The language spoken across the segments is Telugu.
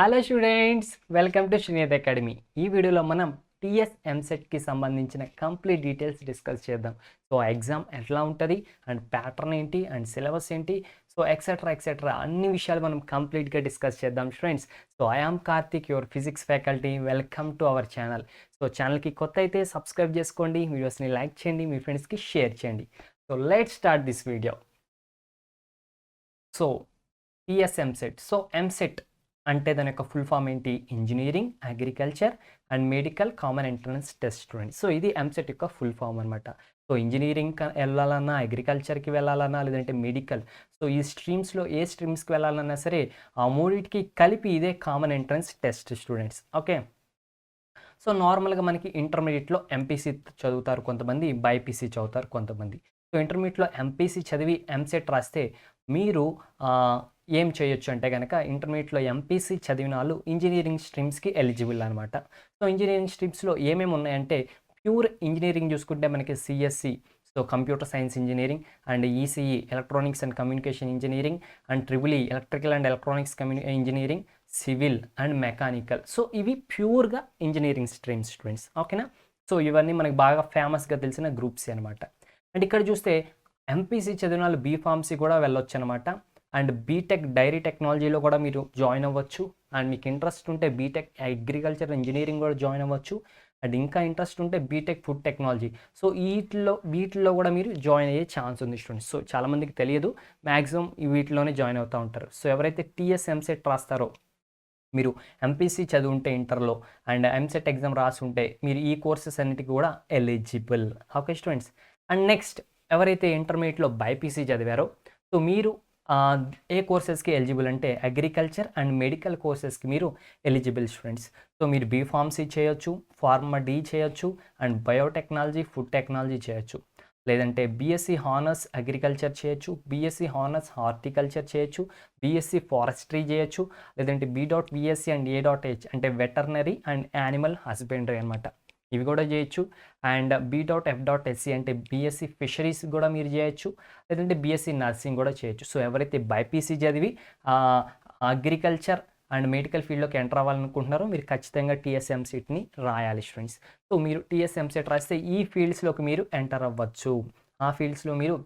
Hello students, welcome to Srinidhi academy. ఈ వీడియోలో మనం టీఎస్ ఎంసెట్కి సంబంధించిన కంప్లీట్ డీటెయిల్స్ డిస్కస్ చేద్దాం. సో ఎగ్జామ్ ఎట్లా ఉంటుంది అండ్ ప్యాటర్న్ ఏంటి అండ్ సిలబస్ ఏంటి, సో ఎక్సెట్రా అన్ని విషయాలు మనం కంప్లీట్గా డిస్కస్ చేద్దాం friends. So I am Karthik, your physics faculty. Welcome to our channel. So ఛానల్కి కొత్త అయితే సబ్స్క్రైబ్ చేసుకోండి, వీడియోస్ని లైక్ చేయండి, మీ ఫ్రెండ్స్కి షేర్ చేయండి. So let's start this video. So TS EAMCET. So EAMCET అంటే దాని యొక్క ఫుల్ ఫామ్ ఏంటి? Engineering, agriculture and medical common entrance test student. So ఇది ఎంసెట్ యొక్క ఫుల్ ఫామ్ అనమాట. సో ఇంజనీరింగ్ వెళ్ళాలన్నా, అగ్రికల్చర్కి వెళ్ళాలన్నా, లేదంటే మెడికల్, సో ఈ స్ట్రీమ్స్లో ఏ స్ట్రీమ్స్కి వెళ్ళాలన్నా సరే ఆ మూడింటికి కలిపి ఇదే common entrance test students. Okay. So నార్మల్గా మనకి ఇంటర్మీడియట్లో ఎంపీసీ చదువుతారు కొంతమంది, బైపీసీ చదువుతారు కొంతమంది. సో ఇంటర్మీడియట్లో ఎంపీసీ చదివి ఎంసెట్ రాస్తే మీరు ఏం చేయొచ్చు అంటే కనుక, ఇంటర్మీడియట్లో ఎంపీసీ చదివిన వాళ్ళు ఇంజనీరింగ్ స్ట్రీమ్స్కి ఎలిజిబుల్ అనమాట. సో ఇంజనీరింగ్ స్ట్రీమ్స్లో ఏమేమి ఉన్నాయంటే, ప్యూర్ ఇంజనీరింగ్ చూసుకుంటే మనకి CSC, so computer science engineering, and ECE electronics and communication engineering, and triple E electrical and electronics engineering, civil and mechanical. So ఇవి ప్యూర్గా ఇంజనీరింగ్ స్ట్రీమ్స్ స్టూడెంట్స్. ఓకేనా. సో ఇవన్నీ మనకి బాగా ఫేమస్గా తెలిసిన గ్రూప్స్ అనమాట. అండ్ ఇక్కడ చూస్తే ఎంపీసీ చదివిన వాళ్ళు బీఫార్మసీ కూడా వెళ్ళొచ్చు అనమాట. అండ్ బీటెక్ డైరీ టెక్నాలజీలో కూడా మీరు జాయిన్ అవ్వచ్చు. అండ్ మీకు ఇంట్రెస్ట్ ఉంటే బీటెక్ అగ్రికల్చర్ ఇంజనీరింగ్ కూడా జాయిన్ అవ్వచ్చు. అండ్ ఇంకా ఇంట్రెస్ట్ ఉంటే బీటెక్ ఫుడ్ టెక్నాలజీ. సో వీటిల్లో కూడా మీరు జాయిన్ అయ్యే ఛాన్స్ ఉంది స్టూడెంట్స్. సో చాలామందికి తెలియదు, మ్యాక్సిమం వీటిలోనే జాయిన్ అవుతూ ఉంటారు. సో ఎవరైతే టీఎస్ ఎంసెట్ రాస్తారో, మీరు ఎంపీసీ చదువుంటే ఇంటర్లో అండ్ ఎంసెట్ ఎగ్జామ్ రాసుంటే మీరు ఈ కోర్సెస్ అన్నిటికీ కూడా eligible. Okay students. And next, ఎవరైతే ఇంటర్మీడియట్లో బైపీసీ చదివారో, సో మీరు ఏ కోర్సెస్కి ఎలిజిబుల్ అంటే అగ్రికల్చర్ అండ్ మెడికల్ కోర్సెస్కి మీరు ఎలిజిబుల్ స్టూడెంట్స్. సో మీరు బీఫార్మసీ చేయొచ్చు, ఫార్మా డి చేయొచ్చు, అండ్ బయోటెక్నాలజీ, ఫుడ్ టెక్నాలజీ చేయొచ్చు. లేదంటే బీఎస్సీ హానర్స్ అగ్రికల్చర్ చేయొచ్చు, బీఎస్సీ హానర్స్ హార్టికల్చర్ చేయొచ్చు, బీఎస్సీ ఫారెస్ట్రీ చేయొచ్చు, లేదంటే బీఎస్సీ అండ్ ఏ.హెచ్ అంటే వెటర్నరీ అండ్ యానిమల్ హస్బెండరీ అనమాట. ఇవి కూడా చేయొచ్చు. అండ్ బీ.ఎఫ్.ఎస్సీ అంటే బీఎస్సీ ఫిషరీస్ కూడా మీరు చేయొచ్చు, లేదంటే బీఎస్సీ నర్సింగ్ కూడా చేయొచ్చు. సో ఎవరైతే బైపీసీ చదివి అగ్రికల్చర్ అండ్ మెడికల్ ఫీల్డ్లోకి ఎంటర్ అవ్వాలనుకుంటున్నారో మీరు ఖచ్చితంగా టీఎస్ఎంసెట్ని రాయాలి స్టూడెంట్స్. సో మీరు టీఎస్ఎంసెట్ రాస్తే ఈ ఫీల్డ్స్లోకి మీరు ఎంటర్ అవ్వచ్చు. ఆ ఫీల్డ్స్లో మీరు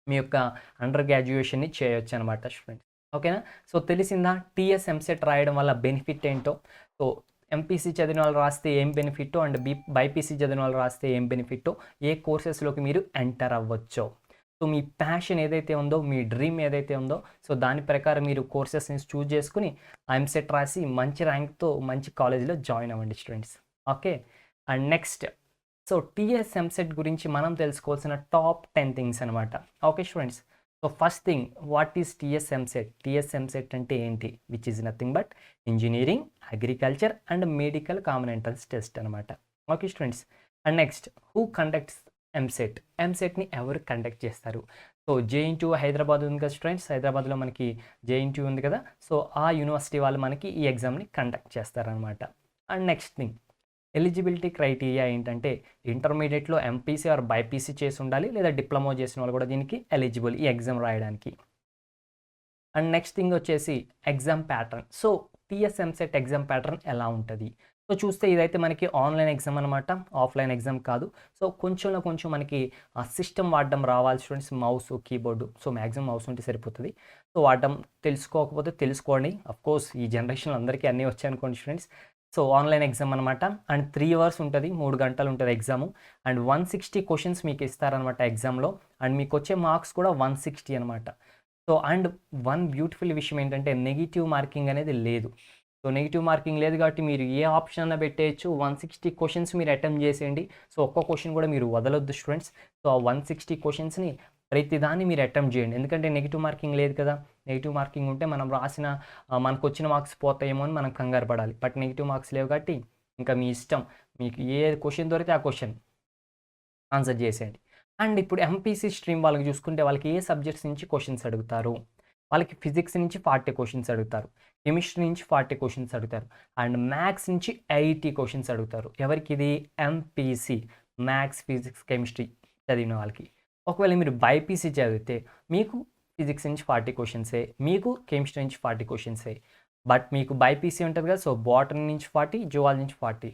మీ యొక్క అండర్ గ్రాడ్యుయేషన్ని చేయొచ్చు అనమాట స్టూడెంట్స్. ఓకేనా. సో తెలిసిందా టీఎస్ఎంసెట్ రాయడం వల్ల బెనిఫిట్ ఏంటో. సో ఎంపీసీ చదివిన వాళ్ళు రాస్తే ఏం బెనిఫిట్టో, అండ్ బైపీసీ చదివిన వాళ్ళు రాస్తే ఏం బెనిఫిట్టో, ఏ కోర్సెస్లోకి మీరు ఎంటర్ అవ్వచ్చో. సో మీ ప్యాషన్ ఏదైతే ఉందో, మీ డ్రీమ్ ఏదైతే ఉందో, సో దాని ప్రకారం మీరు కోర్సెస్ని చూజ్ చేసుకుని ఎంసెట్ రాసి మంచి ర్యాంక్తో మంచి కాలేజీలో జాయిన్ అవ్వండి students. Okay. And next, so TS EAMCET గురించి మనం తెలుసుకోవాల్సిన టాప్ 10 థింగ్స్ అనమాట. Okay students. So first thing, what is TS EAMCET? TS EAMCET అంటే ఏంటి? Which is nothing but engineering, agriculture and medical common entrance test అనమాట. Okay students. And next, who conducts EAMCET? ఎంసెట్ని ఎవరు కండక్ట్ చేస్తారు? సో జేఎన్టీయూ హైదరాబాద్ ఉంది కదా స్టూడెంట్స్, హైదరాబాద్లో మనకి జేఎన్టీయూ ఉంది కదా. సో ఆ యూనివర్సిటీ వాళ్ళు మనకి ఈ ఎగ్జామ్ని కండక్ట్ చేస్తారనమాట. And next thing, eligibility criteria ఏంటంటే, ఇంటర్మీడియట్లో ఎంపీసీ ఆర్ బైపీసీ చేసి ఉండాలి, లేదా డిప్లొమా చేసిన వాళ్ళు కూడా దీనికి ఎలిజిబుల్ ఈ ఎగ్జామ్ రాయడానికి. అండ్ నెక్స్ట్ థింగ్ వచ్చేసి exam pattern. So TS EAMCET exam pattern ఎలా ఉంటుంది? సో చూస్తే ఇదైతే మనకి ఆన్లైన్ ఎగ్జామ్ అనమాట, ఆఫ్లైన్ ఎగ్జామ్ కాదు. సో కొంచెం మనకి సిస్టమ్ వాడడం రావాలి students, mouse, keyboard. So maximum mouse ఉంటే సరిపోతుంది. సో వాడడం తెలుసుకోకపోతే తెలుసుకోండి. అఫ్కోర్స్ ఈ జనరేషన్లో అందరికీ అన్నీ వచ్చాయనుకోండి స్టూడెంట్స్. సో ఆన్లైన్ ఎగ్జామ్ అనమాట. అండ్ 3 అవర్స్ ఉంటుంది, 3 గంటలు ఉంటుంది ఎగ్జాము. అండ్ 160 క్వశ్చన్స్ మీకు ఇస్తారనమాట ఎగ్జామ్లో. అండ్ మీకు వచ్చే మార్క్స్ కూడా 160 అనమాట. సో అండ్ వన్ బ్యూటిఫుల్ విషయం ఏంటంటే, నెగిటివ్ మార్కింగ్ అనేది లేదు. సో నెగిటివ్ మార్కింగ్ లేదు కాబట్టి మీరు ఏ ఆప్షన్ అన్నా పెట్టేయచ్చు. 160 క్వశ్చన్స్ మీరు అటెంప్ట్ చేసేయండి. సో ఒక్క క్వశ్చన్ కూడా మీరు వదలొద్దు స్టూడెంట్స్. సో ఆ 160 క్వశ్చన్స్ని ప్రతిదాన్ని మీరు అటెంప్ట్ చేయండి. ఎందుకంటే నెగిటివ్ మార్కింగ్ లేదు కదా. నెగిటివ్ మార్కింగ్ ఉంటే మనం రాసిన మనకు వచ్చిన మార్క్స్ పోతాయేమో అని మనం కంగారు పడాలి. బట్ నెగిటివ్ మార్క్స్ లేవు కాబట్టి ఇంకా మీ ఇష్టం, మీకు ఏ క్వశ్చన్ దొరికితే ఆ క్వశ్చన్ ఆన్సర్ చేసేయండి. అండ్ ఇప్పుడు ఎంపీసీ స్ట్రీమ్ వాళ్ళకి చూసుకుంటే, వాళ్ళకి ఏ సబ్జెక్ట్స్ నుంచి క్వశ్చన్స్ అడుగుతారు? వాళ్ళకి ఫిజిక్స్ నుంచి 40 క్వశ్చన్స్ అడుగుతారు, కెమిస్ట్రీ నుంచి 40 క్వశ్చన్స్ అడుగుతారు, అండ్ మ్యాథ్స్ నుంచి 80 క్వశ్చన్స్ అడుగుతారు. ఎవరికి ఇది? ఎంపీసీ, మ్యాథ్స్, ఫిజిక్స్, కెమిస్ట్రీ చదివిన వాళ్ళకి. ఒకవేళ మీరు బైపీసీ చదివితే మీకు ఫిజిక్స్ నుంచి 40 క్వశ్చన్సే, మీకు కెమిస్ట్రీ నుంచి 40 క్వశ్చన్సే. బట్ మీకు బైపీసీ ఉంటుంది కదా, సో బాటనీ నుంచి 40, జువాలజీ నుంచి 40.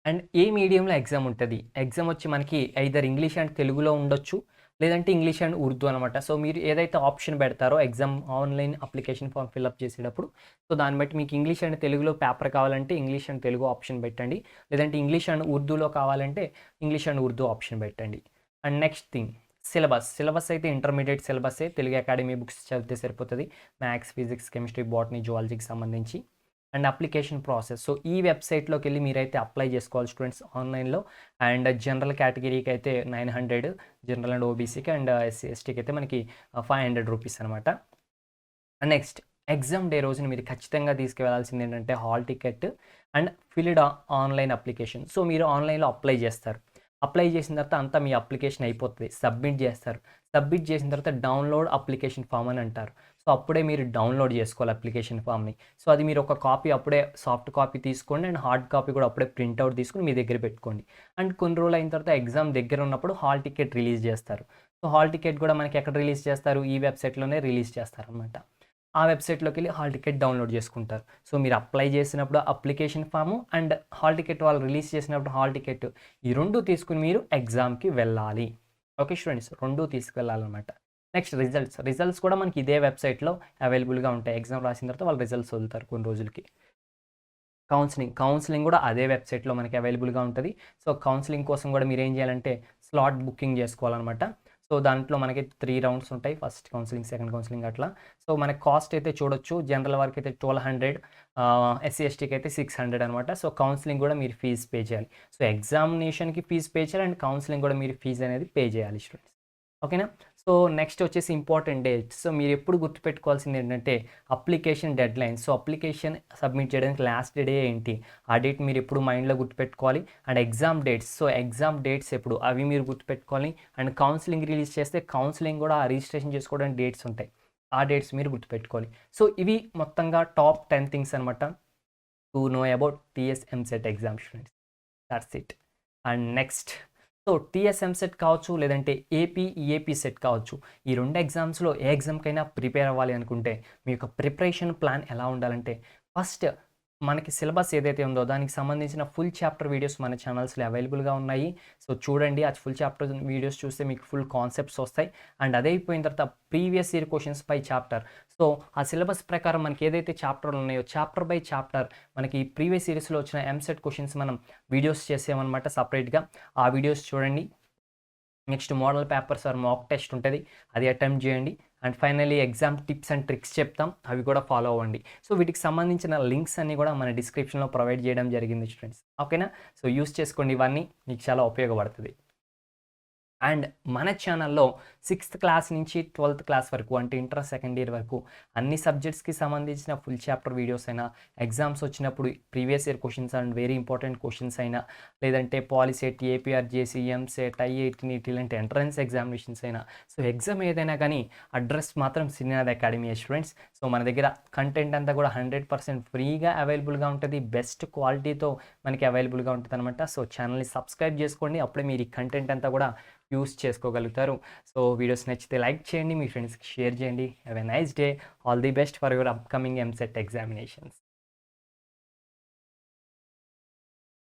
అండ్ ఏ మీడియంలో ఎగ్జామ్ ఉంటుంది, ఎగ్జామ్ వచ్చి మనకి ఐదర్ ఇంగ్లీష్ అండ్ తెలుగులో ఉండొచ్చు, లేదంటే ఇంగ్లీష్ అండ్ ఉర్దూ అనమాట. సో మీరు ఏదైతే ఆప్షన్ పెడతారో exam online application form fill up చేసేటప్పుడు, సో దాన్ని బట్టి మీకు ఇంగ్లీష్ అండ్ తెలుగులో పేపర్ కావాలంటే ఇంగ్లీష్ అండ్ తెలుగు ఆప్షన్ పెట్టండి, లేదంటే ఇంగ్లీష్ అండ్ ఉర్దూలో కావాలంటే ఇంగ్లీష్ అండ్ ఉర్దూ ఆప్షన్ పెట్టండి. అండ్ నెక్స్ట్ థింగ్, సిలబస్ అయితే ఇంటర్మీడియట్ సిలబస్సే, తెలుగు అకాడమీ బుక్స్ చదివితే సరిపోతుంది, మ్యాథ్స్, ఫిజిక్స్, కెమిస్ట్రీ, బాటనీ, జువాలజీకి సంబంధించి. అండ్ అప్లికేషన్ ప్రాసెస్, సో ఈ వెబ్సైట్లోకి వెళ్ళి మీరైతే అప్లై చేసుకోవాలి స్టూడెంట్స్ ఆన్లైన్లో. అండ్ జనరల్ కేటగిరీకి అయితే 900, జనరల్ అండ్ ఓబీసీకి అండ్ ఎస్సీ ఎస్టీకి అయితే మనకి 500 రూపీస్ అనమాట. అండ్ నెక్స్ట్, ఎగ్జామ్ డే రోజున మీరు ఖచ్చితంగా తీసుకువెళ్ళాల్సింది ఏంటంటే hall ticket and field online application. So మీరు ఆన్లైన్లో అప్లై చేస్తారు, అప్లై చేసిన తర్వాత అంతా మీ అప్లికేషన్ అయిపోతుంది, సబ్మిట్ చేస్తారు, సబ్మిట్ చేసిన తర్వాత డౌన్లోడ్ అప్లికేషన్ ఫామ్ అని అంటారు. సో అప్పుడే మీరు డౌన్లోడ్ చేసుకోవాలి అప్లికేషన్ ఫామ్ని. సో అది మీరు ఒక కాపీ అప్పుడే సాఫ్ట్ కాపీ తీసుకోండి, అండ్ హార్డ్ కాపీ కూడా అప్పుడే ప్రింట్అవుట్ తీసుకుని మీ దగ్గర పెట్టుకోండి. అండ్ కొన్ని రోజులు అయిన తర్వాత ఎగ్జామ్ దగ్గర ఉన్నప్పుడు హాల్ టికెట్ రిలీజ్ చేస్తారు. సో హాల్ టికెట్ కూడా మనకి ఎక్కడ రిలీజ్ చేస్తారు, ఈ వెబ్సైట్లోనే రిలీజ్ చేస్తారు అనమాట. ఆ వెబ్సైట్లోకి వెళ్ళి హాల్ టికెట్ డౌన్లోడ్ చేసుకుంటారు. సో మీరు అప్లై చేసినప్పుడు application form and hall ticket వాళ్ళు రిలీజ్ చేసినప్పుడు హాల్ టికెట్, ఈ రెండు తీసుకుని మీరు ఎగ్జామ్కి వెళ్ళాలి. ఓకే స్టూడెంట్స్, రెండు తీసుకువెళ్ళాలన్నమాట. నెక్స్ట్ రిజల్ట్స్ కూడా మనకి ఇదే వెబ్సైట్లో అవైలబుల్గా ఉంటాయి. ఎగ్జామ్ రాసిన తర్వాత వాళ్ళు రిజల్ట్స్ వదులుతారు కొన్ని రోజులకి. కౌన్సిలింగ్ కూడా అదే వెబ్సైట్లో మనకి అవైలబుల్గా ఉంటుంది. సో కౌన్సిలింగ్ కోసం కూడా మీరు ఏం చేయాలంటే స్లాట్ బుకింగ్ చేసుకోవాలన్నమాట. సో దాంట్లో మనకి 3 రౌండ్స్ ఉంటాయి, ఫస్ట్ కౌన్సిలింగ్, సెకండ్ కౌన్సిలింగ్ అట్లా. సో మనకి కాస్ట్ అయితే చూడొచ్చు, జనరల్ వారికి అయితే 1200, ఎస్సీ ఎస్టీకి అయితే 600 అనమాట. సో కౌన్సిలింగ్ కూడా మీరు ఫీజు పే చేయాలి. సో ఎగ్జామినేషన్కి ఫీజు పే చేయాలి అండ్ కౌన్సిలింగ్ కూడా మీరు ఫీజు అనేది పే చేయాలి స్టూడెంట్స్. ఓకేనా. సో నెక్స్ట్ వచ్చేసి ఇంపార్టెంట్ డేట్స్. సో మీరు ఎప్పుడు గుర్తుపెట్టుకోవాల్సింది ఏంటంటే application dead line. So application submit చేయడానికి లాస్ట్ డే ఏంటి, ఆ డేట్ మీరు ఎప్పుడు మైండ్లో గుర్తుపెట్టుకోవాలి. And exam dates, so exam dates ఎప్పుడు అవి మీరు గుర్తుపెట్టుకోవాలి. అండ్ కౌన్సిలింగ్ రిలీజ్ చేస్తే కౌన్సిలింగ్ కూడా రిజిస్ట్రేషన్ చేసుకోవడానికి డేట్స్ ఉంటాయి, ఆ డేట్స్ మీరు గుర్తుపెట్టుకోవాలి. సో ఇవి మొత్తంగా టాప్ 10 థింగ్స్ అనమాట to know about TS EAMCET exam students. That's it. And next, so TS EAMCET కావచ్చు, లేదంటే ఏపీ సెట్ కావచ్చు, ఈ 2 ఎగ్జామ్స్లో ఏ ఎగ్జామ్కైనా ప్రిపేర్ అవ్వాలి అనుకుంటే మీ యొక్క ప్రిపరేషన్ ప్లాన్ ఎలా ఉండాలంటే, ఫస్ట్ మనకి సిలబస్ ఏదైతే ఉందో దానికి సంబంధించిన ఫుల్ చాప్టర్ వీడియోస్ మన ఛానల్స్లో అవైలబుల్గా ఉన్నాయి. సో చూడండి, ఆ ఫుల్ చాప్టర్ వీడియోస్ చూస్తే మీకు ఫుల్ కాన్సెప్ట్స్ వస్తాయి. అండ్ అదే అయిపోయిన తర్వాత previous year questions by chapter. So ఆ సిలబస్ ప్రకారం మనకి ఏదైతే చాప్టర్లు ఉన్నాయో చాప్టర్ బై చాప్టర్ మనకి ప్రీవియస్ ఇయర్స్లో వచ్చిన ఎంసెట్ క్వశ్చన్స్ మనం వీడియోస్ చేసామన్నమాట సపరేట్గా. ఆ వీడియోస్ చూడండి. Next model papers or mock test ఉంటుంది, అది అటెంప్ట్ చేయండి. And finally exam tips and tricks చెప్తాం, అవి కూడా ఫాలో అవ్వండి. సో వీటికి సంబంధించిన లింక్స్ అన్ని కూడా మన డిస్క్రిప్షన్లో ప్రొవైడ్ చేయడం జరిగింది స్టూడెంట్స్. ఓకేనా. సో యూస్ చేసుకోండి, ఇవన్నీ మీకు చాలా ఉపయోగపడుతుంది. అండ్ మన ఛానల్లో 6th క్లాస్ నుంచి 12th క్లాస్ వరకు, అంటే ఇంటర్ సెకండ్ ఇయర్ వరకు అన్ని సబ్జెక్ట్స్కి సంబంధించిన ఫుల్ చాప్టర్ వీడియోస్ అయినా, ఎగ్జామ్స్ వచ్చినప్పుడు previous year questions and very important questions అయినా, లేదంటే POLYCET, APRJC, EAMCET, IIT, NEET ఇలాంటి ఎంట్రన్స్ ఎగ్జామినేషన్స్ అయినా, సో ఎగ్జామ్ ఏదైనా కానీ అడ్రస్ మాత్రం శ్రీనాథ్ అకాడమీ స్టూడెంట్స్. సో మన దగ్గర కంటెంట్ అంతా కూడా 100% ఫ్రీగా అవైలబుల్గా ఉంటుంది, బెస్ట్ క్వాలిటీతో మనకి అవైలబుల్గా ఉంటుంది అనమాట. సో ఛానల్ని సబ్స్క్రైబ్ చేసుకోండి, అప్పుడే మీరు ఈ కంటెంట్ అంతా కూడా యూస్ చేసుకోగలుగుతారు. సో వీడియోస్ నచ్చితే లైక్ చేయండి, మీ ఫ్రెండ్స్కి షేర్ చేయండి. Have a nice day. All the best for your upcoming EAMCET examinations.